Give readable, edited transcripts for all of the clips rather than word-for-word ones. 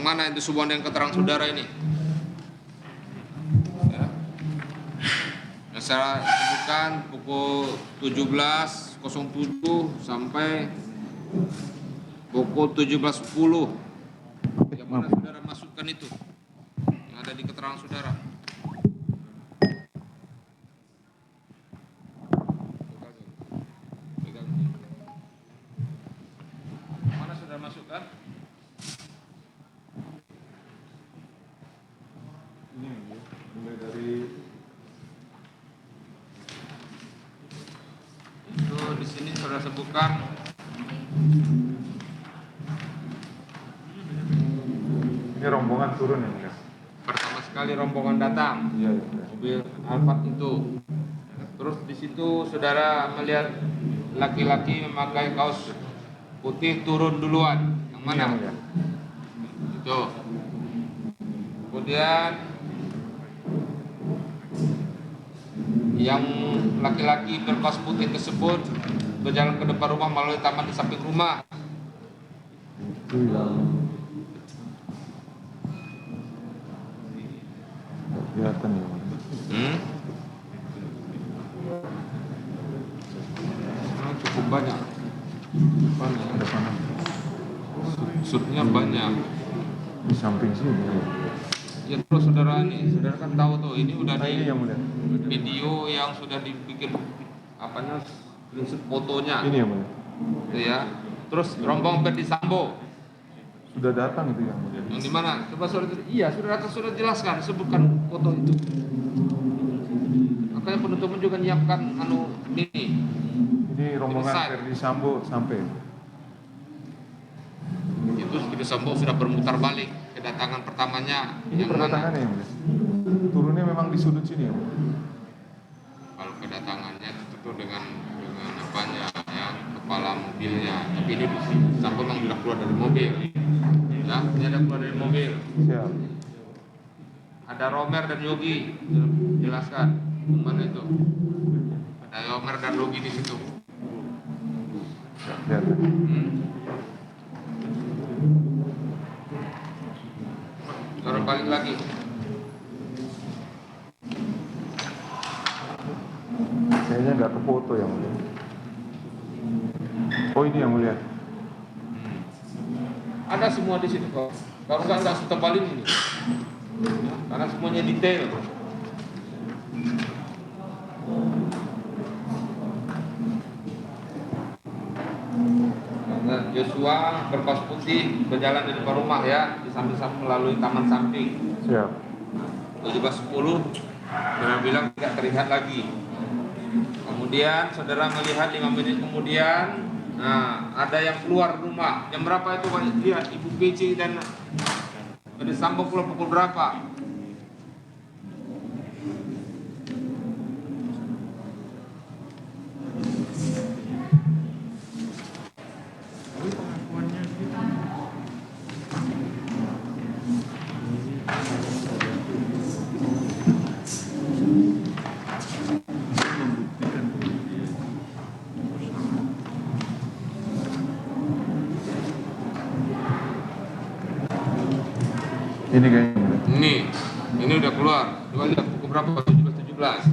Yang mana itu hubungan dengan keterangan saudara ini? Ya. Yang saya sebutkan pukul 17.07 sampai pukul 17.10. Yang mana saudara masukkan itu? Yang ada di keterangan saudara. Mana saudara masukkan? Ini mulai dari itu di sini saudara sebutkan ini rombongan turun ya, Mas? pertama sekali rombongan datang. Iya. Mobil Alphard itu. Terus di situ saudara melihat laki-laki memakai kaos putih turun duluan. Yang mana? Ya. Itu. Kemudian yang laki-laki berkaos putih tersebut berjalan ke depan rumah melalui taman di samping rumah. Itu yang kelihatan ya, Mas? Cukup banyak. Ada sana. Sudnya banyak. Di samping sini. Ya terus saudara kan tahu tuh ini udah Nah, di ini yang mulia. video yang sudah dibikin apanya screenshot fotonya. Ini yang mulia. Ya. Terus rombongan Verdi Sambo. Sudah datang itu yang mulia. Yang di mana? Coba saudara. Iya, sudah datang, sudah jelaskan, sebutkan foto itu. Makanya penuntut juga menyiapkan ini. Ini rombongan Inside. Verdi Sambo sampai. Itu Verdi Sambo sudah bermutar balik kedatangan pertamanya. Ini kedatangannya yang mulia. Turunnya memang di sudut sini ya, mulia. Kalau kedatangannya itu dengan apanya ya, kepala mobilnya. Tapi ini Sambo memang sudah keluar dari mobil. Ya, ini ada keluar dari mobil. Siap. Ada Romer dan Yogi, jelaskan mana itu. Ada Romer dan Yogi di situ. Lihat. Saudara balik lagi. Kayaknya nggak ke foto yang mulia. Oh, ini yang mulia. Ada semua di situ kok. Kalau nggak setebal ini. Karena semuanya detail. Joshua berkaos putih berjalan di depan rumah ya, di samping melalui taman samping. Siap. 17.10 saudara bilang tidak terlihat lagi. Kemudian saudara melihat 5 menit kemudian, nah ada yang keluar rumah. Jam berapa itu? Lihat Ibu PC dan Verdi Sambo keluar pukul berapa? Ini kayaknya. Ini udah keluar. Coba lihat pukul berapa? 17.17.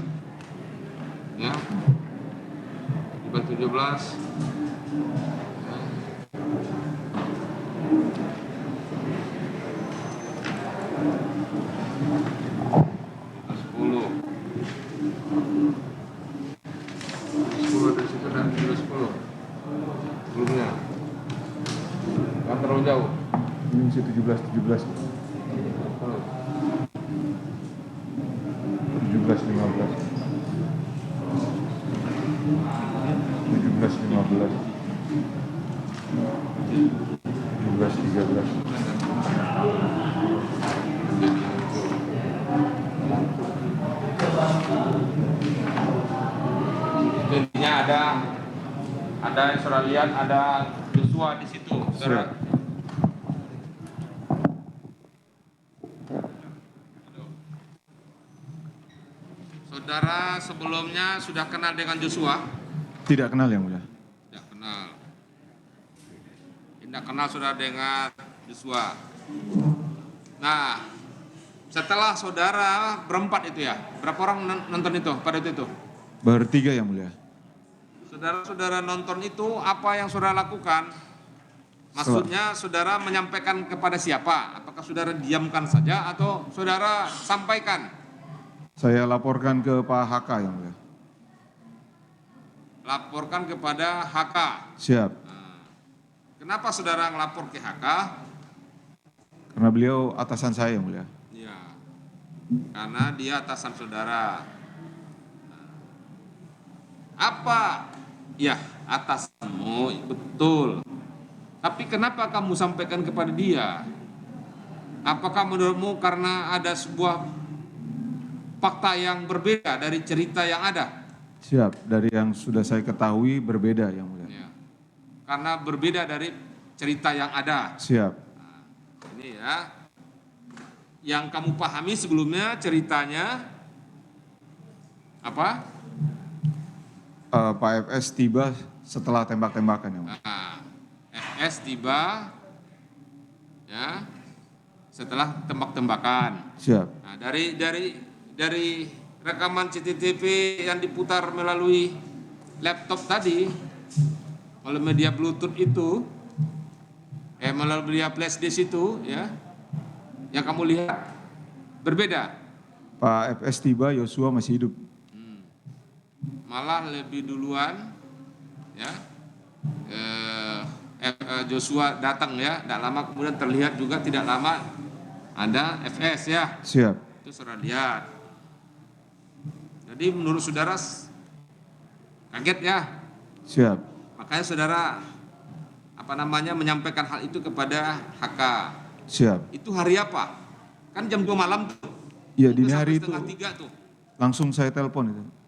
Ya. 17.17. Dari situ dan 10. Sebelumnya. Jangan terlalu jauh. Ini masih 17. 17.15. 17.13. Intinya ada yang saudara lihat, ada Joshua di situ, saudara. Saudara sebelumnya sudah kenal dengan Joshua? Tidak kenal yang mulia. Tidak kenal. Tidak kenal saudara dengan Joshua. Nah, setelah saudara berempat itu ya, berapa orang nonton itu pada itu? Bertiga yang mulia. Saudara-saudara nonton itu apa yang saudara lakukan? Maksudnya saudara menyampaikan kepada siapa? Apakah saudara diamkan saja atau saudara sampaikan? Saya laporkan ke Pak HK yang mulia. Laporkan kepada HK. Siap. Kenapa saudara ngelapor ke HK? Karena beliau atasan saya yang mulia. Ya, karena dia atasan saudara. Apa? Ya, atasanmu, betul. Tapi kenapa kamu sampaikan kepada dia? Apakah menurutmu karena ada sebuah fakta yang berbeda dari cerita yang ada? Siap. Dari yang sudah saya ketahui berbeda yang mulia. Ya. Karena berbeda dari cerita yang ada. Siap. Ini ya. Yang kamu pahami sebelumnya ceritanya apa? Pak FS tiba setelah tembak-tembakan yang mulia. Nah, FS tiba ya setelah tembak-tembakan. Siap. Nah, dari rekaman CCTV yang diputar melalui laptop tadi, melalui media Bluetooth itu, melalui media flash disk itu, ya, yang kamu lihat berbeda. Pak FS tiba, Yosua masih hidup. Malah lebih duluan, ya, Joshua datang ya, tidak lama kemudian terlihat juga tidak lama ada FS ya. Siap. Itu saudara lihat. Jadi menurut saudara kaget ya. Siap. Makanya saudara menyampaikan hal itu kepada HK. Siap. Itu hari apa? Kan jam 2 malam tuh. Iya, dini Sampai hari itu setengah 3 tuh. langsung saya telepon itu.